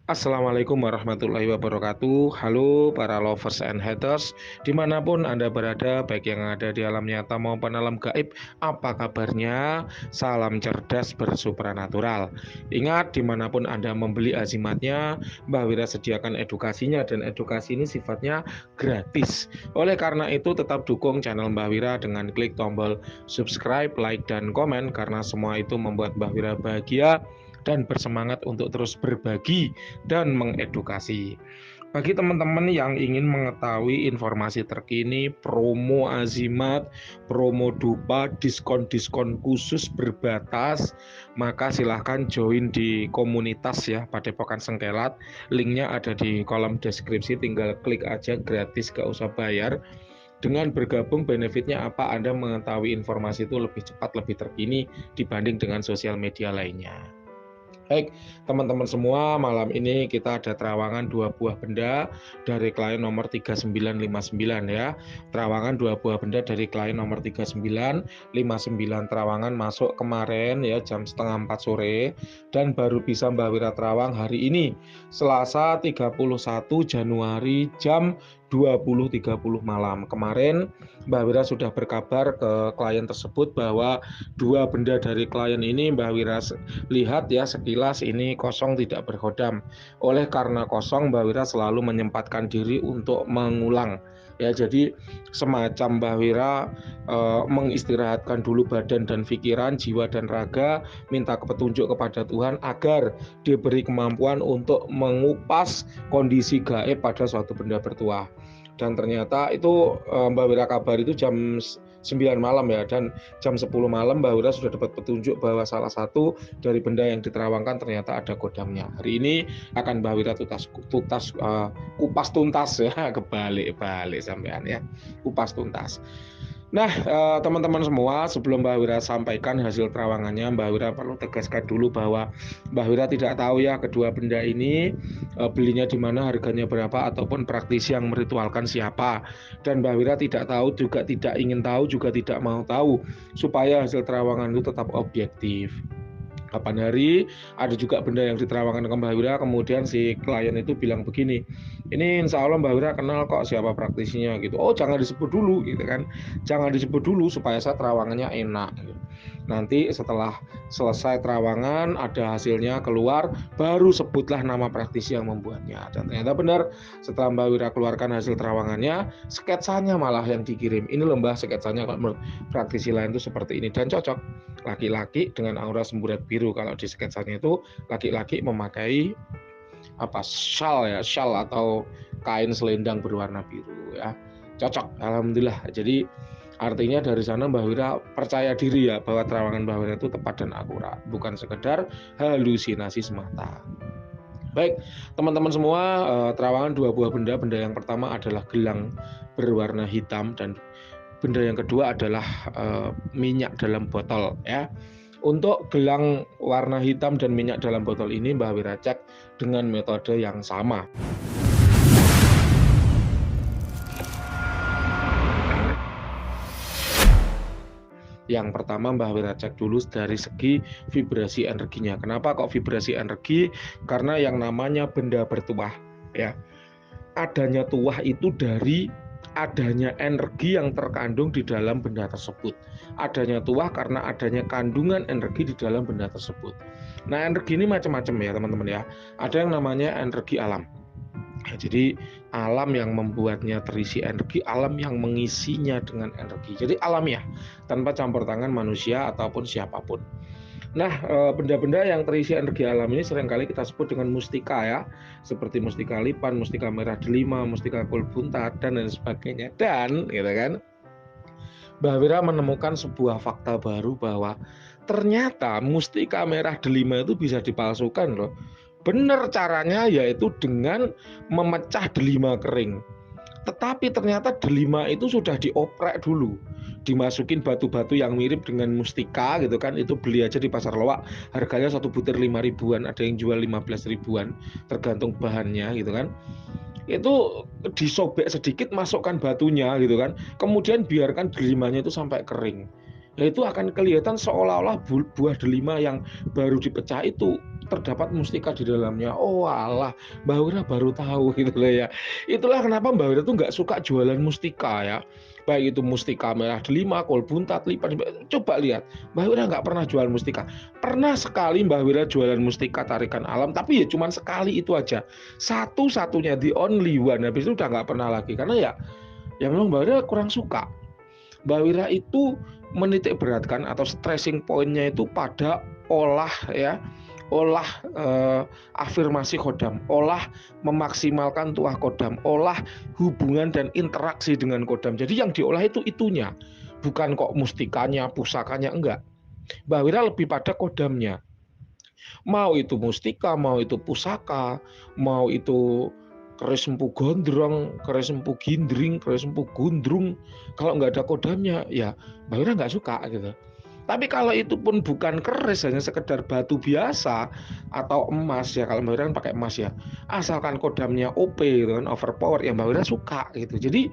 Assalamualaikum warahmatullahi wabarakatuh. Halo para lovers and haters, dimanapun Anda berada, baik yang ada di alam nyata maupun alam gaib, apa kabarnya? Salam cerdas bersupranatural. Ingat, dimanapun Anda membeli azimatnya, Mbah Wira sediakan edukasinya, dan edukasi ini sifatnya gratis. Oleh karena itu, tetap dukung channel Mbah Wira dengan klik tombol subscribe, like, dan komen, karena semua itu membuat Mbah Wira bahagia dan bersemangat untuk terus berbagi dan mengedukasi. Bagi teman-teman yang ingin mengetahui informasi terkini, promo azimat, promo dupa, diskon-diskon khusus berbatas, maka silahkan join di komunitas ya Padepokan Sengkelat. Linknya ada di kolom deskripsi, tinggal klik aja, gratis, gak usah bayar. Dengan bergabung benefitnya apa? Anda mengetahui informasi itu lebih cepat, lebih terkini dibanding dengan sosial media lainnya. Baik, teman-teman semua, malam ini kita ada terawangan 2 buah benda dari klien nomor 3959 ya. Terawangan 2 buah benda dari klien nomor 3959. Terawangan masuk kemarin ya jam setengah 4 sore dan baru bisa Mbak Wira terawang hari ini, Selasa 31 Januari jam 20.30 malam. Kemarin Mbak Wira sudah berkabar ke klien tersebut bahwa 2 benda dari klien ini Mbak Wira lihat ya sekilas ini kosong, tidak berhodam. Oleh karena kosong, Mbak Wira selalu menyempatkan diri untuk mengulang. Ya, jadi semacam Mbak Wira mengistirahatkan dulu badan dan pikiran, jiwa dan raga, minta petunjuk kepada Tuhan agar diberi kemampuan untuk mengupas kondisi gaib pada suatu benda bertuah. Dan ternyata itu Mbak Wira kabar itu jam 9 malam ya, dan jam 10 malam Mbak Wira sudah dapat petunjuk bahwa salah satu dari benda yang diterawangkan ternyata ada kodamnya. Hari ini akan Mbak Wira kupas tuntas ya, kebalik sampean ya, kupas tuntas. Nah, teman-teman semua, sebelum Mbak Wira sampaikan hasil terawangannya, Mbak Wira perlu tegaskan dulu bahwa Mbak Wira tidak tahu ya kedua benda ini belinya di mana, harganya berapa, ataupun praktisi yang meritualkan siapa. Dan Mbak Wira tidak tahu, juga tidak ingin tahu, juga tidak mau tahu, supaya hasil terawangan itu tetap objektif. Kapan hari ada juga benda yang diterawangkan ke Mbak Wira, kemudian si klien itu bilang begini, ini insya Allah Mbak Wira kenal kok siapa praktisinya gitu. Oh, jangan disebut dulu gitu kan, jangan disebut dulu supaya saya terawangannya enak gitu. Nanti setelah selesai terawangan ada hasilnya keluar, baru sebutlah nama praktisi yang membuatnya. Dan ternyata benar, setelah Mbak Wira keluarkan hasil terawangannya, sketsanya malah yang dikirim. Ini lembah sketsanya kalau menurut praktisi lain itu seperti ini, dan cocok. Laki-laki dengan aura semburat biru. Kalau di sketsanya itu laki-laki memakai shawl atau kain selendang berwarna biru ya. Cocok, alhamdulillah. Jadi artinya dari sana Mbak Wira percaya diri ya bahwa terawangan Mbak Wira itu tepat dan akurat, bukan sekedar halusinasi semata. Baik, teman-teman semua, terawangan 2 buah benda. Benda yang pertama adalah gelang berwarna hitam, dan benda yang kedua adalah minyak dalam botol ya. Untuk gelang warna hitam dan minyak dalam botol ini Mbah Wira cek dengan metode yang sama. Yang pertama Mbah Wira cek dulu dari segi vibrasi energinya. Kenapa kok vibrasi energi? Karena yang namanya benda bertuah ya, adanya tuah itu dari adanya energi yang terkandung di dalam benda tersebut. Adanya tuah karena adanya kandungan energi di dalam benda tersebut. Nah, energi ini macam-macam ya teman-teman ya. Ada yang namanya energi alam. Ya, jadi alam yang membuatnya terisi energi, alam yang mengisinya dengan energi. Jadi alamiah, tanpa campur tangan manusia ataupun siapapun. Nah, benda-benda yang terisi energi alam ini seringkali kita sebut dengan mustika ya, seperti mustika lipan, mustika merah delima, mustika kulbuntat, dan lain sebagainya. Dan, gitu kan, Mbah Wira menemukan sebuah fakta baru bahwa ternyata mustika merah delima itu bisa dipalsukan loh. Benar caranya yaitu dengan memecah delima kering. Tetapi ternyata delima itu sudah dioprek dulu, dimasukin batu-batu yang mirip dengan mustika gitu kan. Itu beli aja di pasar loak, harganya 1 butir 5 ribuan, ada yang jual 15 ribuan tergantung bahannya gitu kan. Itu disobek sedikit, masukkan batunya gitu kan, kemudian biarkan delimanya itu sampai kering. Ya itu akan kelihatan seolah-olah buah delima yang baru dipecah itu terdapat mustika di dalamnya. Oh alah, Mbak Wira baru tahu gitu loh ya. Itulah kenapa Mbak Wira tuh nggak suka jualan mustika ya. Baik itu mustika merah delima, kol buntat, lipat. Coba lihat, Mbak Wira nggak pernah jual mustika. Pernah sekali Mbak Wira jualan mustika tarikan alam, tapi ya cuma sekali itu aja. Satu-satunya, the only one. Habis itu udah nggak pernah lagi. Karena ya memang Mbak Wira kurang suka. Mbak Wira itu menitik beratkan atau stressing pointnya itu pada olah ya, olah afirmasi kodam, olah memaksimalkan tuah kodam, olah hubungan dan interaksi dengan kodam. Jadi yang diolah itu itunya, bukan kok mustikanya, pusakanya, enggak. Mbak Wira lebih pada kodamnya. Mau itu mustika, mau itu pusaka, mau itu keris empu gondrong, keris empu gindring, keris empu gundrung, kalau nggak ada kodamnya ya Mbak Wira nggak suka gitu. Tapi kalau itu pun bukan keris, hanya sekedar batu biasa atau emas ya, kalau Mbak Wira kan pakai emas ya, asalkan kodamnya OP gitu kan, overpower ya Mbak Wira suka gitu. Jadi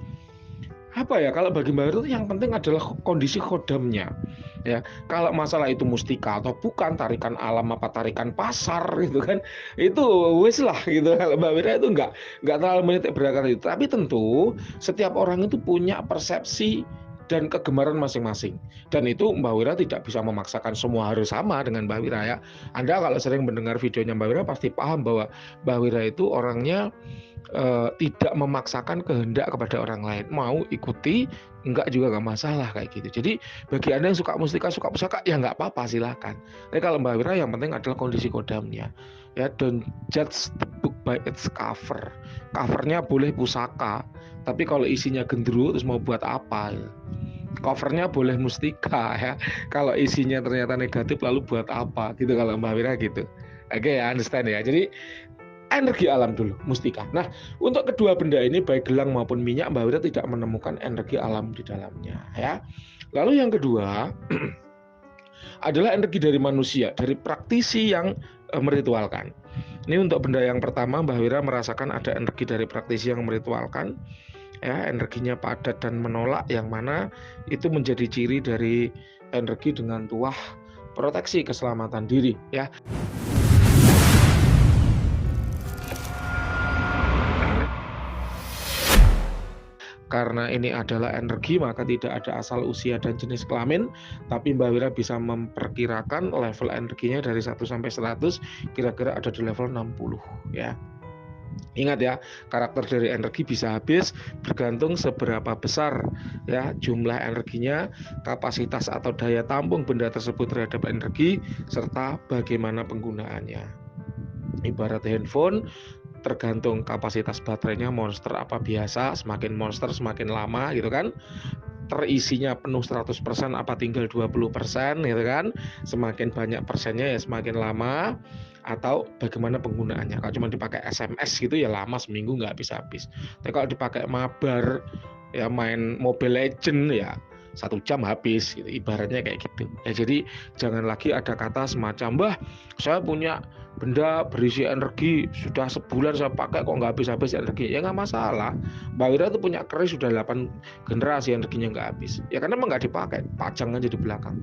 apa ya, kalau bagi Mbak Wira itu yang penting adalah kondisi kodamnya ya. Kalau masalah itu mustika atau bukan, tarikan alam apa tarikan pasar gitu kan, itu wis lah gitu. Kalau Mbak Wira itu nggak terlalu menitik beratkan itu, tapi tentu setiap orang itu punya persepsi dan kegemaran masing-masing, dan itu Mbak Wira tidak bisa memaksakan semua harus sama dengan Mbak Wira ya. Anda kalau sering mendengar videonya Mbak Wira pasti paham bahwa Mbak Wira itu orangnya tidak memaksakan kehendak kepada orang lain, mau ikuti enggak juga nggak masalah kayak gitu. Jadi bagi Anda yang suka mustika, suka pusaka ya nggak apa-apa, silakan. Tapi kalau Mbak Wira yang penting adalah kondisi kodamnya ya. Don't judge the book by its cover. Covernya boleh pusaka, tapi kalau isinya gendruwo terus mau buat apa ya? Covernya boleh mustika ya, kalau isinya ternyata negatif lalu buat apa gitu kalau Mbak Wira gitu. Oke ya, understand ya. Jadi energi alam dulu, mustika. Nah, untuk kedua benda ini baik gelang maupun minyak, Mbak Wira tidak menemukan energi alam di dalamnya ya. Lalu yang kedua adalah energi dari manusia, dari praktisi yang meritualkan. Ini untuk benda yang pertama, Mbak Wira merasakan ada energi dari praktisi yang meritualkan ya, energinya padat dan menolak, yang mana itu menjadi ciri dari energi dengan tuah proteksi keselamatan diri ya. Karena ini adalah energi, maka tidak ada asal usia dan jenis kelamin, tapi Mbak Wira bisa memperkirakan level energinya dari 1 sampai 100 kira-kira ada di level 60 ya. Ingat ya, karakter dari energi bisa habis bergantung seberapa besar ya jumlah energinya, kapasitas atau daya tampung benda tersebut terhadap energi, serta bagaimana penggunaannya. Ibarat handphone, tergantung kapasitas baterainya, monster apa biasa, semakin monster semakin lama gitu kan, terisinya penuh 100% apa tinggal 20% gitu kan, semakin banyak persennya ya semakin lama, atau bagaimana penggunaannya. Kalau cuma dipakai SMS gitu ya lama, seminggu nggak habis-habis. Tapi kalau dipakai mabar ya, main Mobile Legend ya 1 jam habis gitu, ibaratnya kayak gitu ya. Jadi jangan lagi ada kata semacam, "Mbah, saya punya benda berisi energi sudah sebulan saya pakai kok nggak habis-habis energi." Ya nggak masalah, Mbak Wira tuh punya keris sudah 8 generasi energinya nggak habis ya, karena emang nggak dipakai, pajang aja di belakang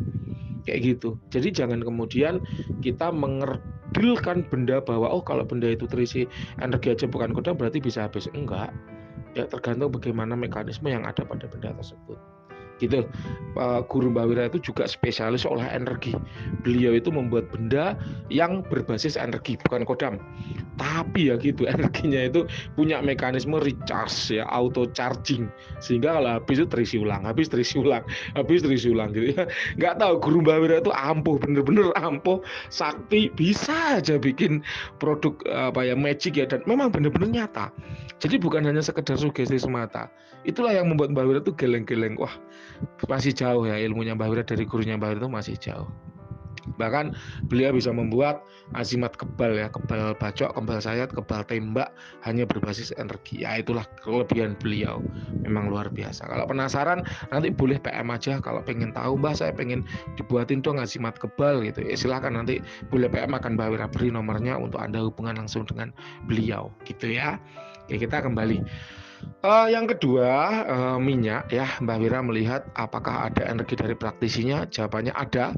kayak gitu. Jadi jangan kemudian kita mengerdilkan benda bahwa oh kalau benda itu terisi energi aja bukan kodam berarti bisa habis. Enggak ya, tergantung bagaimana mekanisme yang ada pada benda tersebut gitu. Guru Mbak Wira itu juga spesialis olah energi. Beliau itu membuat benda yang berbasis energi, bukan kodam, tapi ya gitu, energinya itu punya mekanisme recharge ya, auto charging, sehingga kalau habis itu terisi ulang, habis terisi ulang, habis terisi ulang gitu ya. Nggak tahu, guru Mbak Wira itu ampuh, bener-bener ampuh, sakti, bisa aja bikin produk apa ya, magic ya, dan memang bener-bener nyata. Jadi bukan hanya sekedar sugesti semata. Itulah yang membuat Mbak Wira itu geleng-geleng. Wah, masih jauh ya ilmunya Mbak Wira dari gurunya Mbak Wira itu masih jauh. Bahkan beliau bisa membuat azimat kebal ya, kebal bacok, kebal sayat, kebal tembak hanya berbasis energi. Ya itulah kelebihan beliau, memang luar biasa. Kalau penasaran nanti boleh PM aja kalau pengen tahu, Mbah saya pengen dibuatin dong azimat kebal gitu ya, silahkan nanti boleh PM, akan Mbak Wira beri nomornya untuk Anda hubungan langsung dengan beliau gitu ya. Oke, kita kembali. Yang kedua, minyak ya, Mbak Wira melihat apakah ada energi dari praktisinya, jawabannya ada.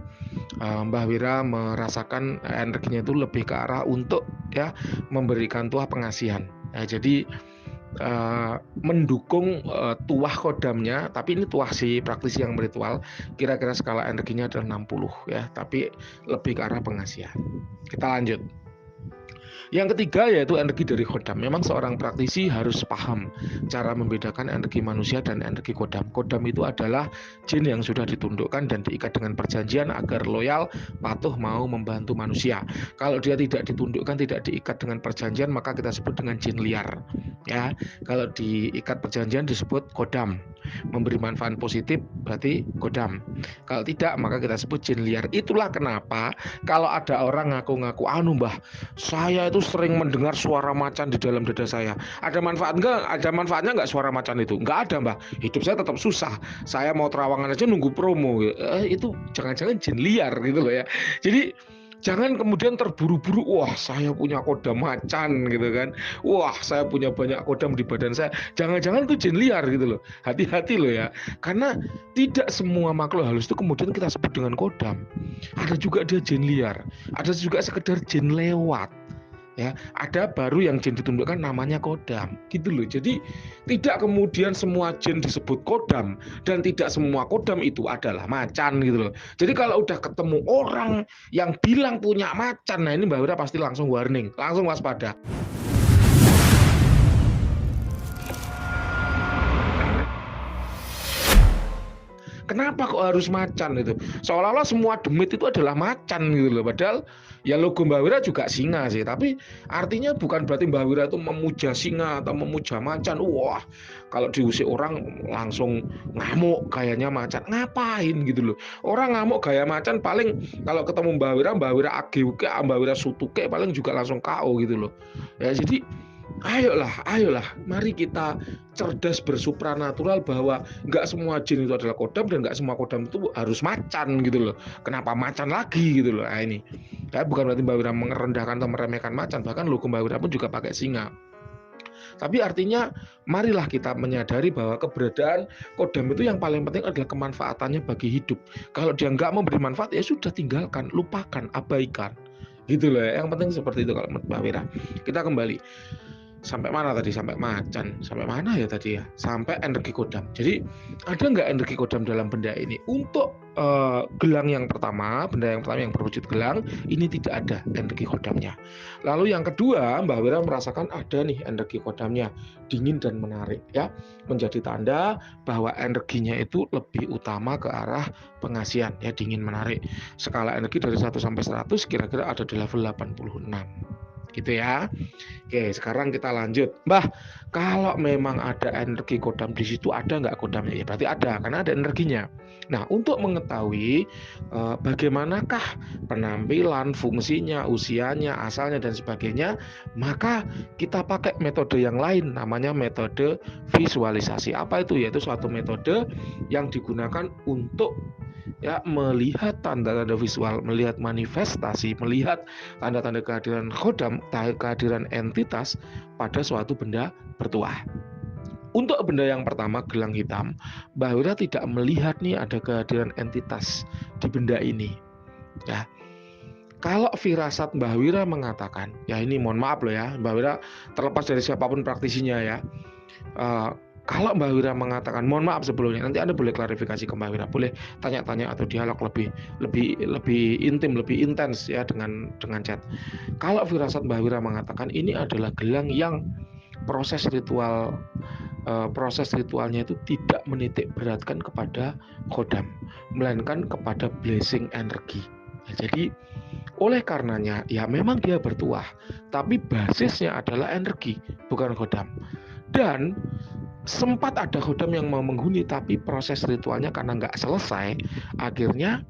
Mbak Wira merasakan energinya itu lebih ke arah untuk ya memberikan tuah pengasihan. Jadi mendukung tuah kodamnya, tapi ini tuah si praktisi yang berritual, kira-kira skala energinya adalah 60 ya, tapi lebih ke arah pengasihan. Kita lanjut. Yang ketiga yaitu energi dari kodam. Memang seorang praktisi harus paham cara membedakan energi manusia dan energi kodam. Kodam itu adalah jin yang sudah ditundukkan dan diikat dengan perjanjian agar loyal, patuh, mau membantu manusia. Kalau dia tidak ditundukkan, tidak diikat dengan perjanjian, maka kita sebut dengan jin liar. Ya, kalau diikat perjanjian disebut kodam. Memberi manfaat positif berarti kodam. Kalau tidak, maka kita sebut jin liar. Itulah kenapa kalau ada orang ngaku-ngaku, mbah, saya itu sering mendengar suara macan di dalam dada saya. Ada manfaat enggak? Ada manfaatnya enggak suara macan itu? Enggak ada, mbah. Hidup saya tetap susah. Saya mau terawangan aja nunggu promo. Itu jangan-jangan jin liar gitu loh ya. Jadi jangan kemudian terburu-buru, wah saya punya kodam macan gitu kan, wah saya punya banyak kodam di badan saya. Jangan-jangan itu jin liar gitu loh. Hati-hati loh ya, karena tidak semua makhluk halus itu kemudian kita sebut dengan kodam. Ada juga dia jin liar, ada juga sekedar jin lewat. Ya, ada baru yang jin ditundukkan namanya kodam gitu loh. Jadi tidak kemudian semua jin disebut kodam dan tidak semua kodam itu adalah macan gitu loh. Jadi kalau udah ketemu orang yang bilang punya macan, nah ini Mbak Wira pasti langsung warning, langsung waspada. Kenapa kok harus macan itu? Seolah-olah semua demit itu adalah macan gitu loh. Padahal ya logo Mbak Wira juga singa sih. Tapi artinya bukan berarti Mbak Wira itu memuja singa atau memuja macan. Wah, kalau diusik orang langsung ngamuk kayaknya macan. Ngapain gitu loh. Orang ngamuk gaya macan paling kalau ketemu Mbak Wira agewke, Mbak Wira sutuke paling juga langsung KO gitu loh. Ya jadi ayolah, mari kita cerdas bersupranatural bahwa nggak semua jin itu adalah kodam dan nggak semua kodam itu harus macan gitu loh. Kenapa macan lagi gitu loh? Nah ini, ya bukan berarti Mbak Wira merendahkan atau meremehkan macan, bahkan logo Mbak Wira pun juga pakai singa. Tapi artinya marilah kita menyadari bahwa keberadaan kodam itu yang paling penting adalah kemanfaatannya bagi hidup. Kalau dia nggak memberi manfaat ya sudah tinggalkan, lupakan, abaikan. Gitu loh ya. Yang penting seperti itu kalau menurut Mbak Wira. Kita kembali. Sampai mana tadi? Sampai macan. Sampai mana ya tadi ya? Sampai energi kodam. Jadi ada nggak energi kodam dalam benda ini? Untuk gelang yang pertama, benda yang pertama yang berwujud gelang, ini tidak ada energi kodamnya. Lalu yang kedua, Mbak Wira merasakan ada nih energi kodamnya, dingin dan menarik ya. Menjadi tanda bahwa energinya itu lebih utama ke arah pengasihan ya, dingin menarik. Skala energi dari 1 sampai 100 kira-kira ada di level 86. Gitu ya. Oke, sekarang kita lanjut. Mbah, kalau memang ada energi kodam di situ, ada nggak kodamnya? Ya berarti ada, karena ada energinya. Nah, untuk mengetahui bagaimanakah penampilan, fungsinya, usianya, asalnya, dan sebagainya, maka kita pakai metode yang lain, namanya metode visualisasi. Apa itu? Yaitu suatu metode yang digunakan untuk ya melihat tanda-tanda visual, melihat manifestasi, melihat tanda-tanda kehadiran kodam, kehadiran entitas pada suatu benda bertuah. Untuk benda yang pertama, gelang hitam, Mbak Wira tidak melihat nih ada kehadiran entitas di benda ini. Ya, kalau firasat Mbak Wira mengatakan, ya ini mohon maaf loh ya, Mbak Wira terlepas dari siapapun praktisinya ya. Kalau Mbak Wira mengatakan, mohon maaf sebelumnya, nanti Anda boleh klarifikasi ke Mbak Wira, boleh tanya-tanya atau dialog lebih intim, lebih intens ya dengan chat. Kalau firasat Mbak Wira mengatakan ini adalah gelang yang proses ritualnya itu tidak menitik beratkan kepada kodam, melainkan kepada blessing energi. Ya, jadi oleh karenanya ya memang dia bertuah, tapi basisnya adalah energi, bukan kodam. Dan sempat ada kodam yang mau menghuni, tapi proses ritualnya karena nggak selesai, akhirnya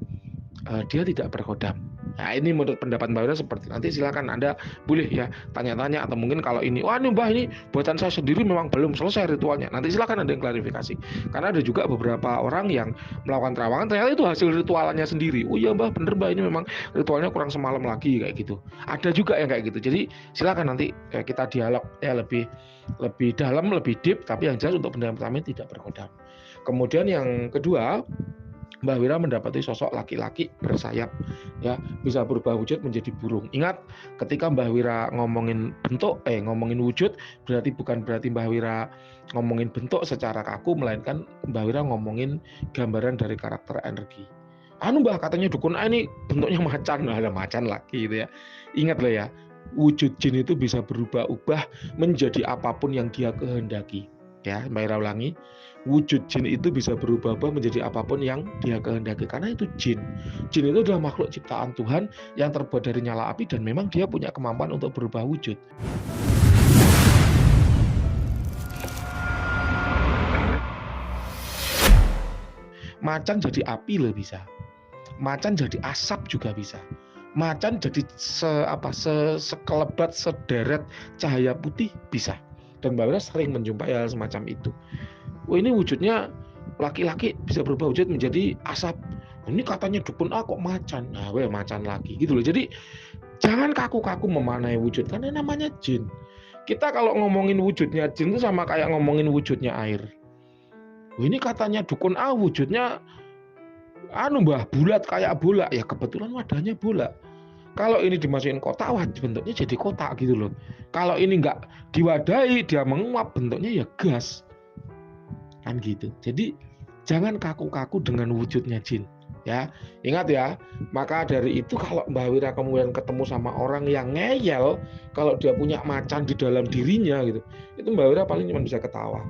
dia tidak berkodam. Nah, ini menurut pendapat Mbak Wira seperti nanti silakan Anda boleh ya tanya-tanya atau mungkin kalau ini wah ini Mbah ini buatan saya sendiri memang belum selesai ritualnya. Nanti silakan Anda yang klarifikasi. Karena ada juga beberapa orang yang melakukan terawangan ternyata itu hasil ritualnya sendiri. Oh iya Mbah bener Mbah ini memang ritualnya kurang semalam lagi kayak gitu. Ada juga yang kayak gitu. Jadi silakan nanti kita dialog ya lebih dalam, lebih deep, tapi yang jelas untuk pendapat pertama tidak berkodam. Kemudian yang kedua, Mbak Wira mendapati sosok laki-laki bersayap, ya bisa berubah wujud menjadi burung. Ingat, ketika Mbak Wira ngomongin bentuk, ngomongin wujud, bukan berarti Mbak Wira ngomongin bentuk secara kaku, melainkan Mbak Wira ngomongin gambaran dari karakter energi. Mbah katanya dukun ini bentuknya macan, ada macan lagi gitu ya. Ingat loh ya, wujud jin itu bisa berubah-ubah menjadi apapun yang dia kehendaki. Ya, Mbak Ira ulangi, wujud jin itu bisa berubah-ubah menjadi apapun yang dia kehendaki karena itu jin. Jin itu adalah makhluk ciptaan Tuhan yang terbuat dari nyala api dan memang dia punya kemampuan untuk berubah wujud. Macan jadi api loh bisa. Macan jadi asap juga bisa. Macan jadi sekelebat sederet cahaya putih bisa. Dan Mbak Wira sering menjumpai hal semacam itu. Ini wujudnya laki-laki bisa berubah wujud menjadi asap. Ini katanya dukun kok macan. Nah, macan lagi gitu loh. Jadi jangan kaku-kaku memaknai wujud karena namanya jin. Kita kalau ngomongin wujudnya jin itu sama kayak ngomongin wujudnya air. Ini katanya dukun wujudnya Mbah bulat kayak bola. Ya kebetulan wadahnya bola. Kalau ini dimasukin kotak, bentuknya jadi kotak gitu loh. Kalau ini nggak diwadahi, dia menguap, bentuknya ya gas. Kan gitu. Jadi jangan kaku-kaku dengan wujudnya jin. Ya, ingat ya. Maka dari itu kalau Mbak Wira kemudian ketemu sama orang yang ngeyel, kalau dia punya macan di dalam dirinya gitu, itu Mbak Wira paling cuma bisa ketawa.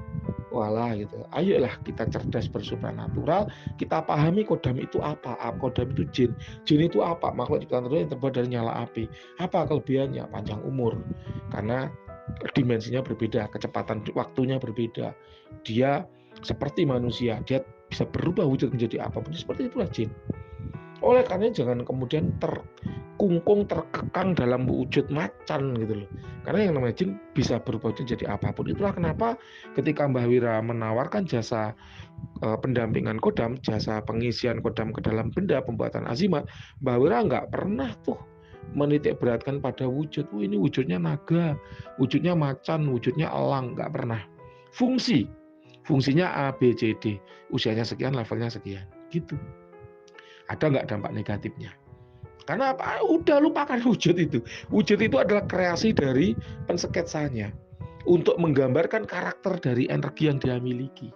Walah gitu. Ayolah kita cerdas bersupranatural, kita pahami kodam itu apa? Kodam itu jin. Jin itu apa? Makhluk ciptaan Tuhan yang terbuat dari nyala api. Apa kelebihannya? Panjang umur. Karena dimensinya berbeda, kecepatan waktunya berbeda. Dia seperti manusia, dia bisa berubah wujud menjadi apapun. Seperti itulah jin. Oleh karena jangan kemudian terkungkung, terkekang dalam wujud macan gitu loh. Karena yang namanya jin bisa berubah wujud jadi apapun. Itulah kenapa ketika Mbah Wira menawarkan jasa pendampingan kodam, jasa pengisian kodam ke dalam benda, pembuatan azimat, Mbah Wira nggak pernah tuh menitik beratkan pada wujud. Ini wujudnya naga, wujudnya macan, wujudnya elang, nggak pernah. Fungsinya A, B, C, D. Usianya sekian, levelnya sekian. Gitu. Ada nggak dampak negatifnya? Karena apa? Udah lupakan wujud itu. Wujud itu adalah kreasi dari pensketsanya untuk menggambarkan karakter dari energi yang dia miliki.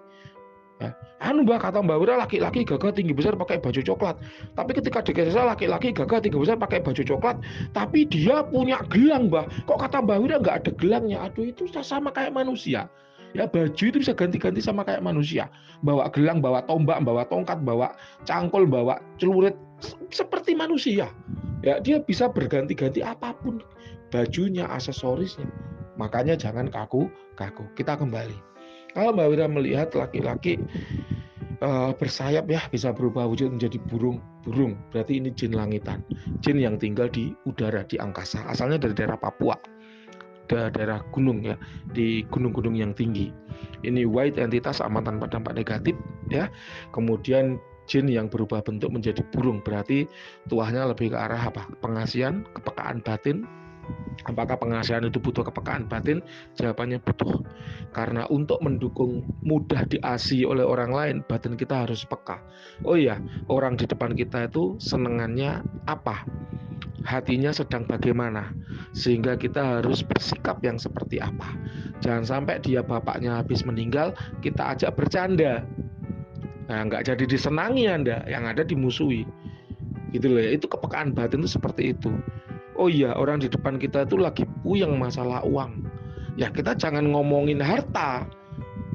Ya. Mbak kata Mbak Wira laki-laki gagah tinggi besar pakai baju coklat. Tapi ketika dikasih laki-laki gagah tinggi besar pakai baju coklat, tapi dia punya gelang Mbak. Kok kata Mbak Wira nggak ada gelangnya? Aduh itu sama kayak manusia. Ya baju itu bisa ganti-ganti sama kayak manusia. Bawa gelang, bawa tombak, bawa tongkat, bawa cangkul, bawa celurit seperti manusia. Ya dia bisa berganti-ganti apapun bajunya, aksesorisnya. Makanya jangan kaku-kaku. Kita kembali. Kalau Mbak Wira melihat laki-laki bersayap ya bisa berubah wujud menjadi burung, berarti ini jin langitan, jin yang tinggal di udara, di angkasa, asalnya dari daerah Papua, daerah gunung ya, di gunung-gunung yang tinggi. Ini white entitas aman tanpa dampak negatif ya. Kemudian jin yang berubah bentuk menjadi burung, berarti tuahnya lebih ke arah apa? Pengasihan, kepekaan batin. Apakah pengasihan itu butuh kepekaan batin? Jawabannya butuh. Karena untuk mendukung mudah diasi oleh orang lain, batin kita harus peka. Oh iya, orang di depan kita itu senengannya apa? Hatinya sedang bagaimana? Sehingga kita harus bersikap yang seperti apa. Jangan sampai dia bapaknya habis meninggal, kita ajak bercanda. Nah, nggak jadi disenangi Anda, yang ada dimusuhi. Gitu loh ya, itu kepekaan batin itu seperti itu. Oh iya, orang di depan kita itu lagi puyeng masalah uang. Ya kita jangan ngomongin harta.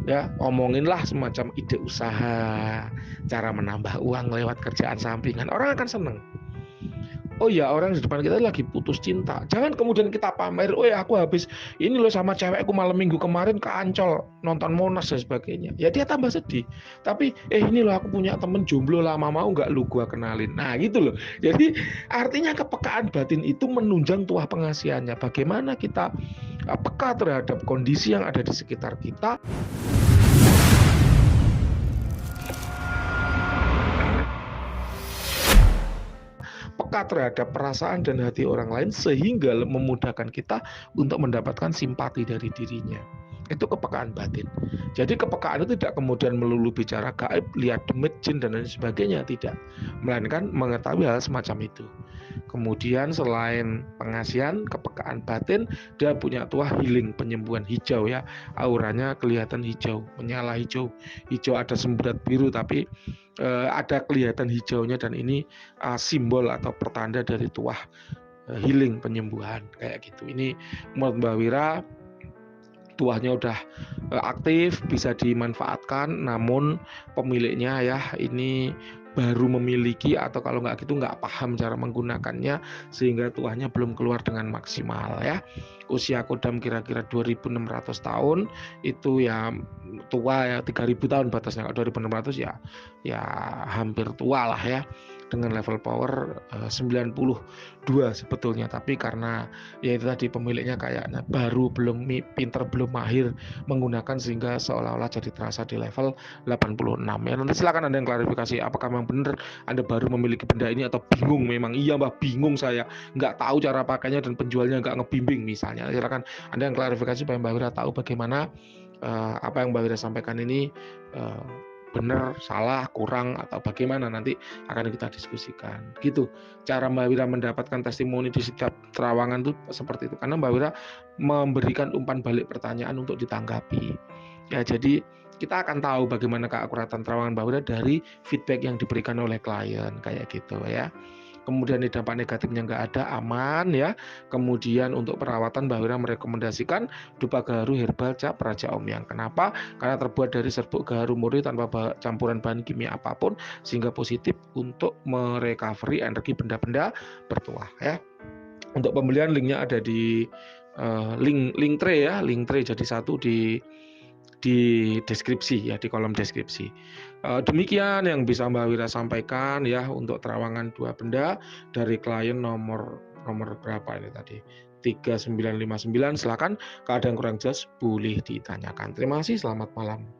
Ya, omonginlah semacam ide usaha, cara menambah uang lewat kerjaan sampingan. Orang akan senang. oh ya orang di depan kita lagi putus cinta. Jangan kemudian kita pamer, oh ya aku habis ini loh sama cewekku malam minggu kemarin ke Ancol nonton Monas dan sebagainya. Ya dia tambah sedih. Tapi ini loh aku punya temen jomblo lama, mau nggak lu gua kenalin. Nah gitu loh. Jadi artinya kepekaan batin itu menunjang tuah pengasihannya. Bagaimana kita peka terhadap kondisi yang ada di sekitar kita. Peka terhadap perasaan dan hati orang lain sehingga memudahkan kita untuk mendapatkan simpati dari dirinya. Itu kepekaan batin. Jadi kepekaan itu tidak kemudian melulu bicara gaib, lihat demit, jin dan lain sebagainya, tidak. Melainkan mengetahui hal semacam itu. Kemudian selain pengasihan, kepekaan batin, dia punya tuah healing, penyembuhan hijau ya. Auranya kelihatan hijau, menyala hijau. Hijau ada semburat biru tapi ada kelihatan hijaunya, dan ini simbol atau pertanda dari tuah healing, penyembuhan kayak gitu. Ini menurut Mbak Wira tuahnya udah aktif, bisa dimanfaatkan, namun pemiliknya ya ini baru memiliki, atau kalau nggak gitu nggak paham cara menggunakannya sehingga tuahnya belum keluar dengan maksimal ya. Usia kodam kira-kira 2600 tahun, itu ya tua ya, 3000 tahun batasnya. Kalau 2600 ya hampir tua lah ya, dengan level power 92 sebetulnya, tapi karena ya itu tadi pemiliknya kayaknya baru belum pinter, belum mahir menggunakan sehingga seolah-olah jadi terasa di level 86 ya. Nanti silakan Anda yang klarifikasi apakah memang benar Anda baru memiliki benda ini atau bingung. Memang iya Mbah, bingung saya, nggak tahu cara pakainya dan penjualnya nggak ngebimbing misalnya. Silakan Anda yang klarifikasi supaya Mbak Wira tahu bagaimana apa yang Mbak Wira sampaikan ini benar, salah, kurang, atau bagaimana, nanti akan kita diskusikan. Gitu cara Mbak Wira mendapatkan testimoni di setiap terawangan itu seperti itu, karena Mbak Wira memberikan umpan balik pertanyaan untuk ditanggapi. Ya, jadi kita akan tahu bagaimana keakuratan terawangan Mbak Wira dari feedback yang diberikan oleh klien kayak gitu ya. Kemudian dampak negatifnya nggak ada, aman ya. Kemudian untuk perawatan Mbak Wira merekomendasikan dupa gaharu herbal cap Raja Omyang. Kenapa? Karena terbuat dari serbuk gaharu murni tanpa campuran bahan kimia apapun, sehingga positif untuk merecovery energi benda-benda bertuah ya. Untuk pembelian linknya ada di link tray ya, link tray jadi satu di deskripsi ya, di kolom deskripsi. Demikian yang bisa Mbak Wira sampaikan ya untuk terawangan dua benda dari klien nomor berapa ini tadi, 3959. Silakan kalau ada yang kurang jelas boleh ditanyakan. Terima kasih, selamat malam.